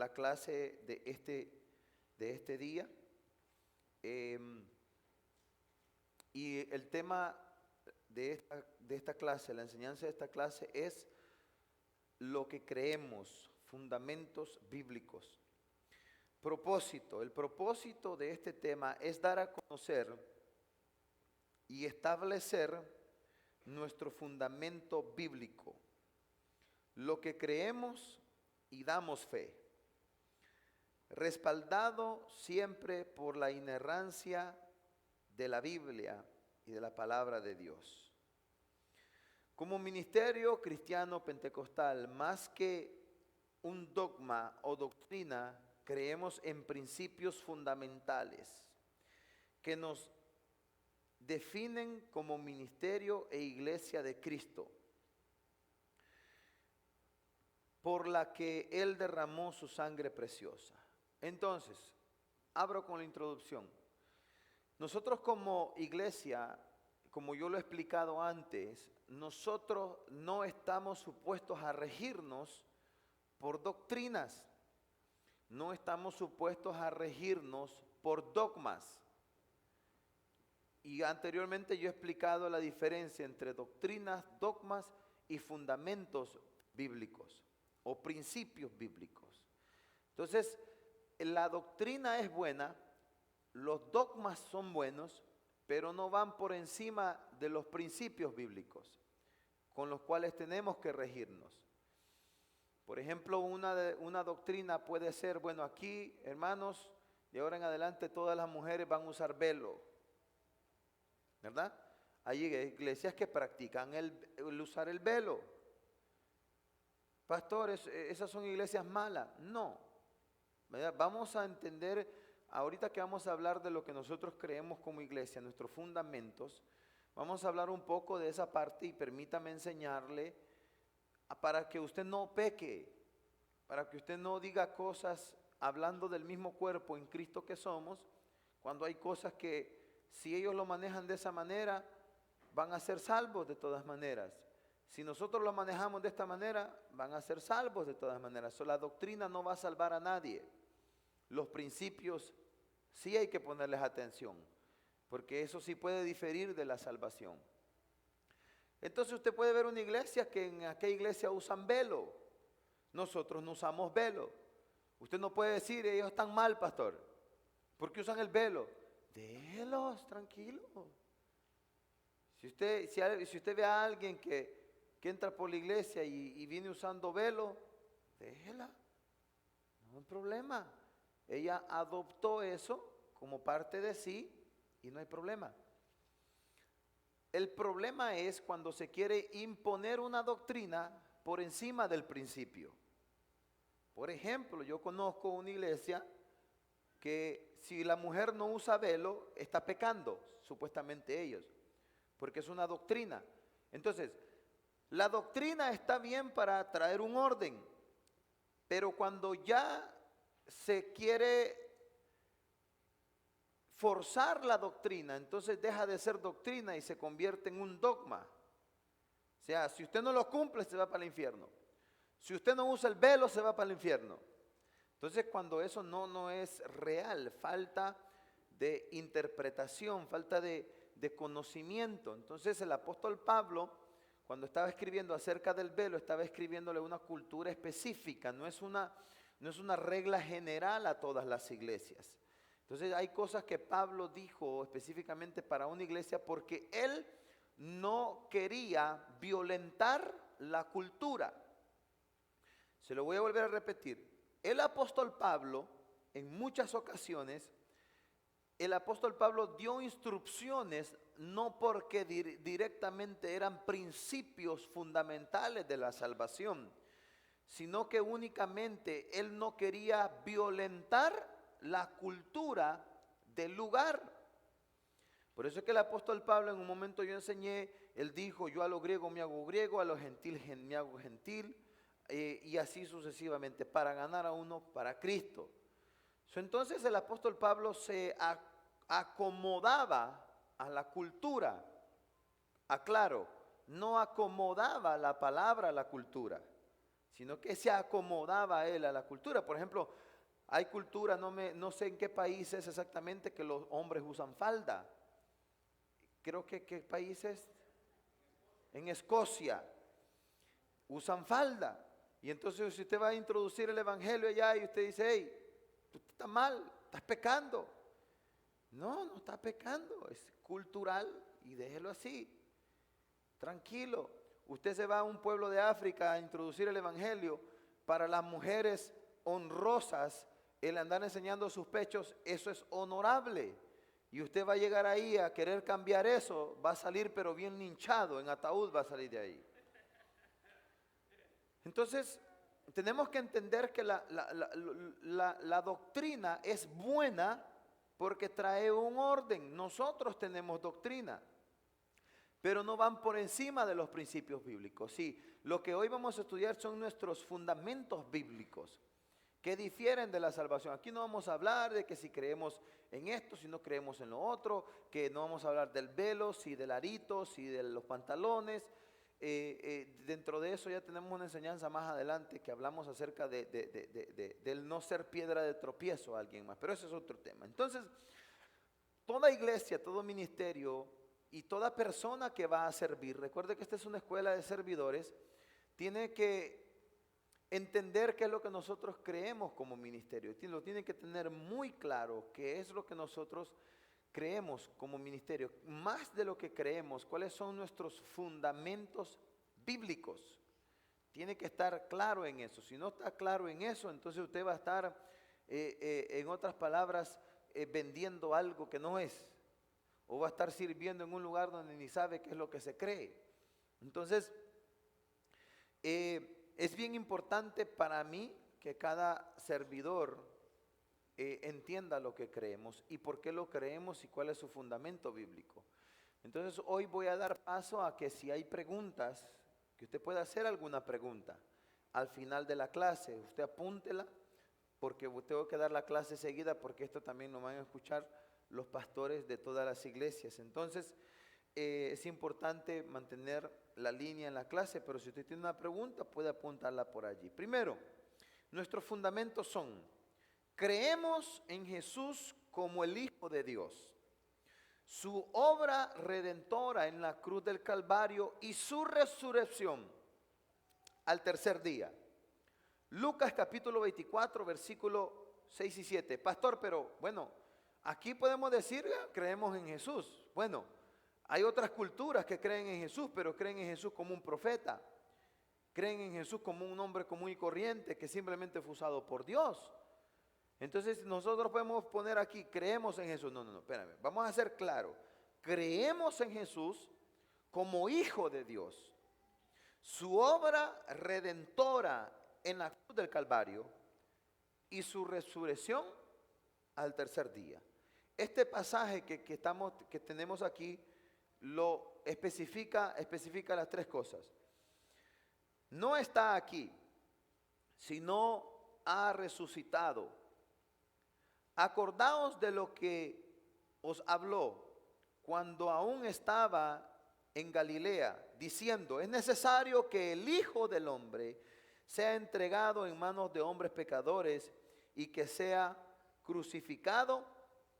la clase de este día. Y el tema de esta clase, la enseñanza de esta clase es lo que creemos, fundamentos bíblicos. Propósito. El propósito de este tema es dar a conocer y establecer nuestro fundamento bíblico, lo que creemos y damos fe, respaldado siempre por la inerrancia de la Biblia y de la palabra de Dios. Como ministerio cristiano pentecostal, más que un dogma o doctrina, creemos en principios fundamentales que nos definen como ministerio e iglesia de Cristo, por la que Él derramó su sangre preciosa. Entonces, abro con la introducción. Nosotros como iglesia, como yo lo he explicado antes, nosotros no estamos supuestos a regirnos por doctrinas, no estamos supuestos a regirnos por dogmas. Y anteriormente yo he explicado la diferencia entre doctrinas, dogmas y fundamentos bíblicos o principios bíblicos. Entonces, la doctrina es buena, los dogmas son buenos, pero no van por encima de los principios bíblicos con los cuales tenemos que regirnos. Por ejemplo, una doctrina puede ser, bueno, aquí, hermanos, de ahora en adelante todas las mujeres van a usar velo, ¿verdad? Hay iglesias que practican el usar el velo. Pastores, esas son iglesias malas. No, ¿verdad? Vamos a entender, ahorita que vamos a hablar de lo que nosotros creemos como iglesia, nuestros fundamentos, vamos a hablar un poco de esa parte y permítame enseñarle para que usted no peque, para que usted no diga cosas hablando del mismo cuerpo en Cristo que somos, cuando hay cosas que si ellos lo manejan de esa manera, van a ser salvos de todas maneras. Si nosotros lo manejamos de esta manera, van a ser salvos de todas maneras. La doctrina no va a salvar a nadie. Los principios sí hay que ponerles atención, porque eso sí puede diferir de la salvación. Entonces usted puede ver una iglesia que en aquella iglesia usan velo. Nosotros no usamos velo. Usted no puede decir, ellos están mal, pastor, porque usan el velo. Déjelos, tranquilos. Si usted ve a alguien que entra por la iglesia y viene usando velo, déjela, no hay problema. Ella adoptó eso como parte de sí y no hay problema. El problema es cuando se quiere imponer una doctrina por encima del principio. Por ejemplo, yo conozco una iglesia que si la mujer no usa velo, está pecando, supuestamente ellos, porque es una doctrina. Entonces, la doctrina está bien para traer un orden, pero cuando ya se quiere forzar la doctrina, entonces deja de ser doctrina y se convierte en un dogma. O sea, si usted no lo cumple, se va para el infierno. Si usted no usa el velo, se va para el infierno. Entonces, cuando eso no es real, falta de interpretación, falta de conocimiento. Entonces, el apóstol Pablo, cuando estaba escribiendo acerca del velo, estaba escribiéndole una cultura específica, no es una regla general a todas las iglesias. Entonces hay cosas que Pablo dijo específicamente para una iglesia porque él no quería violentar la cultura. Se lo voy a volver a repetir. El apóstol Pablo, en muchas ocasiones, el apóstol Pablo dio instrucciones no porque directamente eran principios fundamentales de la salvación, sino que únicamente él no quería violentar la cultura del lugar. Por eso es que el apóstol Pablo en un momento yo enseñé, él dijo, yo a los griegos me hago griego, a los gentiles me hago gentil, y así sucesivamente, para ganar a uno para Cristo. Entonces el apóstol Pablo se acomodaba a la cultura, aclaro, no acomodaba la palabra a la cultura, sino que se acomodaba él a la cultura. Por ejemplo, hay cultura, no sé en qué país es exactamente que los hombres usan falda. Creo que ¿qué país es? En Escocia. Usan falda. Y entonces si usted va a introducir el evangelio allá y usted dice, hey, tú estás mal, estás pecando. No, no está pecando, es cultural y déjelo así. Tranquilo. Usted se va a un pueblo de África a introducir el evangelio. Para las mujeres honrosas, el andar enseñando sus pechos, eso es honorable. Y usted va a llegar ahí a querer cambiar eso, va a salir pero bien linchado, en ataúd va a salir de ahí. Entonces, tenemos que entender que la doctrina es buena porque trae un orden. Nosotros tenemos doctrina, pero no van por encima de los principios bíblicos. Sí, lo que hoy vamos a estudiar son nuestros fundamentos bíblicos que difieren de la salvación. Aquí no vamos a hablar de que si creemos en esto, si no creemos en lo otro, que no vamos a hablar del velo, si del arito, si de los pantalones. Dentro de eso ya tenemos una enseñanza más adelante que hablamos acerca del no ser piedra de tropiezo a alguien más, pero ese es otro tema. Entonces, toda iglesia, todo ministerio y toda persona que va a servir, recuerde que esta es una escuela de servidores, tiene que entender qué es lo que nosotros creemos como ministerio. Lo tienen que tener muy claro qué es lo que nosotros creemos como ministerio. Más de lo que creemos, cuáles son nuestros fundamentos bíblicos. Tiene que estar claro en eso. Si no está claro en eso, entonces usted va a estar, en otras palabras, vendiendo algo que no es. O va a estar sirviendo en un lugar donde ni sabe qué es lo que se cree. Entonces, es bien importante para mí que cada servidor entienda lo que creemos y por qué lo creemos y cuál es su fundamento bíblico. Entonces hoy voy a dar paso a que si hay preguntas, que usted pueda hacer alguna pregunta al final de la clase, usted apúntela porque tengo que dar la clase seguida porque esto también lo van a escuchar los pastores de todas las iglesias. Entonces es importante mantener la línea en la clase, pero si usted tiene una pregunta puede apuntarla por allí. Primero, nuestros fundamentos son: creemos en Jesús como el Hijo de Dios, su obra redentora en la cruz del Calvario y su resurrección al tercer día. Lucas capítulo 24, versículo 6 y 7. Pastor, pero bueno, aquí podemos decir creemos en Jesús. Bueno, hay otras culturas que creen en Jesús, pero creen en Jesús como un profeta. Creen en Jesús como un hombre común y corriente que simplemente fue usado por Dios. Entonces nosotros podemos poner aquí, creemos en Jesús. No, espérame, vamos a ser claros. Creemos en Jesús como Hijo de Dios. Su obra redentora en la cruz del Calvario y su resurrección al tercer día. Este pasaje que tenemos aquí lo especifica las tres cosas. No está aquí, sino ha resucitado. Acordaos de lo que os habló cuando aún estaba en Galilea, diciendo: es necesario que el Hijo del Hombre sea entregado en manos de hombres pecadores y que sea crucificado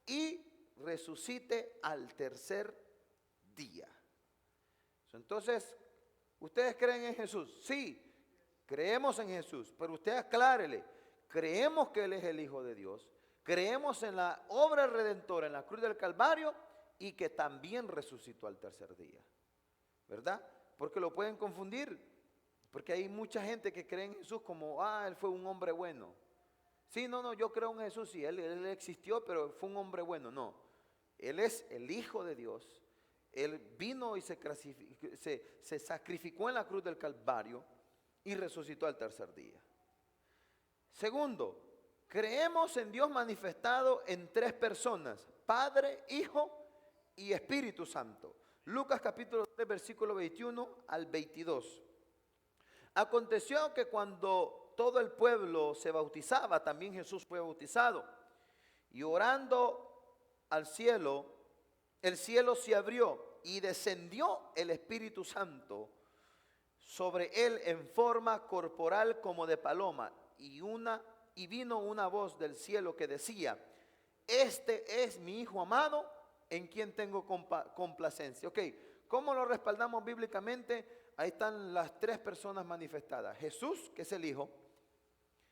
y resucite al tercer día. Entonces, ¿ustedes creen en Jesús? Sí, creemos en Jesús, pero usted aclárele, creemos que Él es el Hijo de Dios, creemos en la obra redentora en la cruz del Calvario y que también resucitó al tercer día, ¿verdad? Porque lo pueden confundir, porque hay mucha gente que cree en Jesús como, Él fue un hombre bueno. Sí, no, yo creo en Jesús, sí, él existió, pero fue un hombre bueno. No, Él es el Hijo de Dios. Él vino y se sacrificó en la cruz del Calvario y resucitó al tercer día. Segundo, creemos en Dios manifestado en tres personas: Padre, Hijo y Espíritu Santo. Lucas capítulo 3, versículo 21 al 22. Aconteció que cuando todo el pueblo se bautizaba, también Jesús fue bautizado. Y orando al cielo, el cielo se abrió y descendió el Espíritu Santo sobre él en forma corporal como de paloma, y vino una voz del cielo que decía: este es mi Hijo amado, en quien tengo complacencia. Ok, ¿cómo lo respaldamos bíblicamente? Ahí están las tres personas manifestadas: Jesús, que es el Hijo;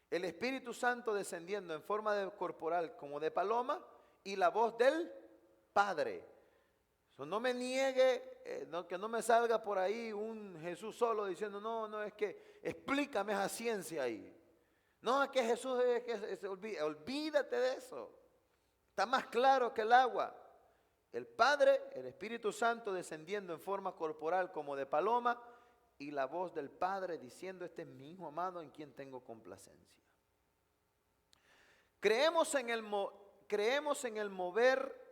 el Espíritu Santo descendiendo en forma de corporal como de paloma; y la voz del Padre. No me niegue, que no me salga por ahí un Jesús solo diciendo: no, es que explícame esa ciencia ahí. No, es que Jesús es que olvídate de eso. Está más claro que el agua. El Padre, el Espíritu Santo descendiendo en forma corporal como de paloma, y la voz del Padre diciendo: este es mi Hijo amado, en quien tengo complacencia. Creemos en el mover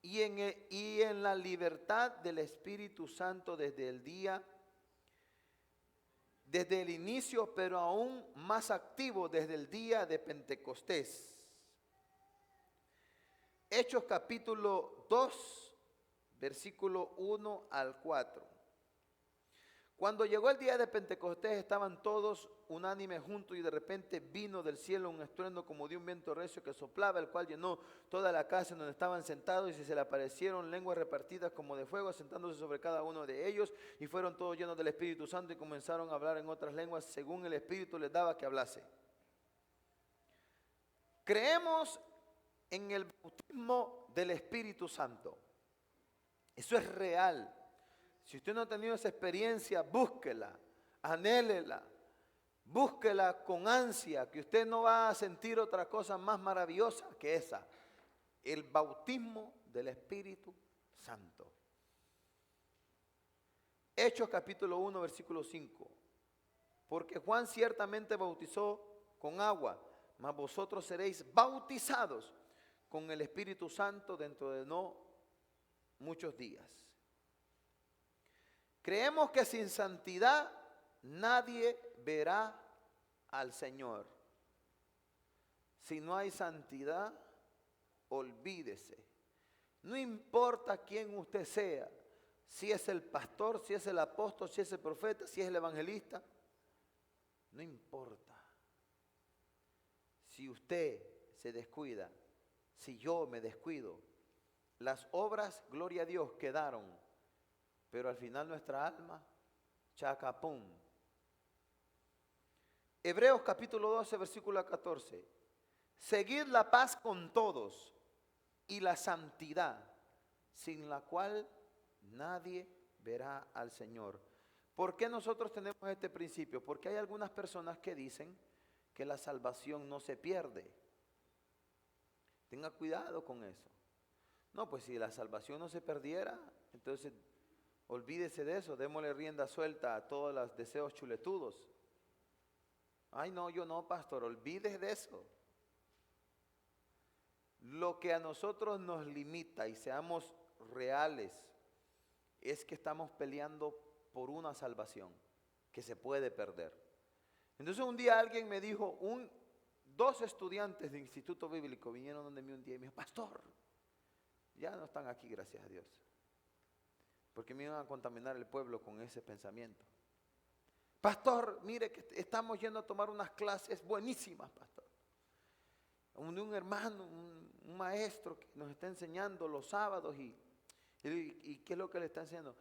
y en la libertad del Espíritu Santo desde el inicio, pero aún más activo desde el día de Pentecostés. Hechos capítulo 2, versículo 1 al 4. Cuando llegó el día de Pentecostés, estaban todos unánimes juntos, y de repente vino del cielo un estruendo como de un viento recio que soplaba, el cual llenó toda la casa en donde estaban sentados, y se le aparecieron lenguas repartidas como de fuego, asentándose sobre cada uno de ellos, y fueron todos llenos del Espíritu Santo y comenzaron a hablar en otras lenguas según el Espíritu les daba que hablase. Creemos en el bautismo del Espíritu Santo. Eso es real. Si usted no ha tenido esa experiencia, búsquela, anhélela, búsquela con ansia, que usted no va a sentir otra cosa más maravillosa que esa: el bautismo del Espíritu Santo. Hechos capítulo 1, versículo 5. Porque Juan ciertamente bautizó con agua, mas vosotros seréis bautizados con el Espíritu Santo dentro de no muchos días. Creemos que sin santidad nadie verá al Señor. Si no hay santidad, olvídese. No importa quién usted sea, si es el pastor, si es el apóstol, si es el profeta, si es el evangelista, no importa. Si usted se descuida, si yo me descuido, las obras, gloria a Dios, quedaron. Pero al final nuestra alma, chacapum. Hebreos capítulo 12, versículo 14. Seguid la paz con todos y la santidad, sin la cual nadie verá al Señor. ¿Por qué nosotros tenemos este principio? Porque hay algunas personas que dicen que la salvación no se pierde. Tenga cuidado con eso. No, pues si la salvación no se perdiera, entonces olvídese de eso, démosle rienda suelta a todos los deseos chuletudos. Ay, no, yo no, pastor, olvídese de eso. Lo que a nosotros nos limita, y seamos reales, es que estamos peleando por una salvación que se puede perder. Entonces un día alguien me dijo, dos estudiantes de instituto bíblico vinieron donde mí un día y me dijo: pastor, ya no están aquí, gracias a Dios, porque me iban a contaminar el pueblo con ese pensamiento. Pastor, mire que estamos yendo a tomar unas clases buenísimas, pastor. Un hermano, un maestro que nos está enseñando los sábados, y ¿qué es lo que le está enseñando?